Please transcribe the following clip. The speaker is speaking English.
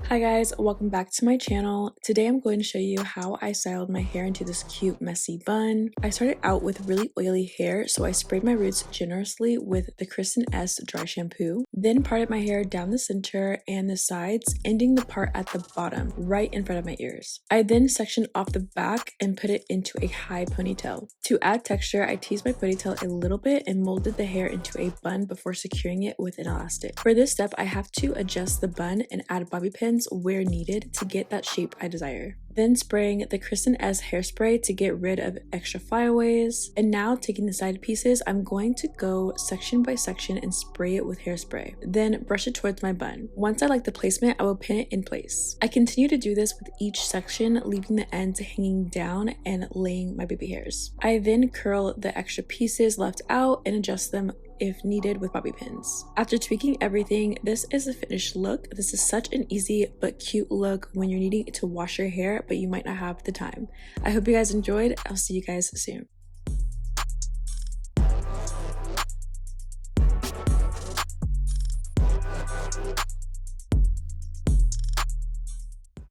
Hi guys, welcome back to my channel. Today I'm going to show you how I styled my hair into this cute messy bun. I started out with really oily hair, so I sprayed my roots generously with the Kristen S dry shampoo, then parted my hair down the center and the sides, ending the part at the bottom, right in front of my ears. I then sectioned off the back and put it into a high ponytail. To add texture, I teased my ponytail a little bit and molded the hair into a bun before securing it with an elastic. For this step, I have to adjust the bun and add bobby pins where needed to get that shape I desire. Then spraying the Kristen S hairspray to get rid of extra flyaways. And now taking the side pieces, I'm going to go section by section and spray it with hairspray. Then brush it towards my bun. Once I like the placement, I will pin it in place. I continue to do this with each section, leaving the ends hanging down and laying my baby hairs. I then curl the extra pieces left out and adjust them if needed with bobby pins. After tweaking everything, this is the finished look. This is such an easy but cute look when you're needing to wash your hair but you might not have the time. I hope you guys enjoyed. I'll see you guys soon.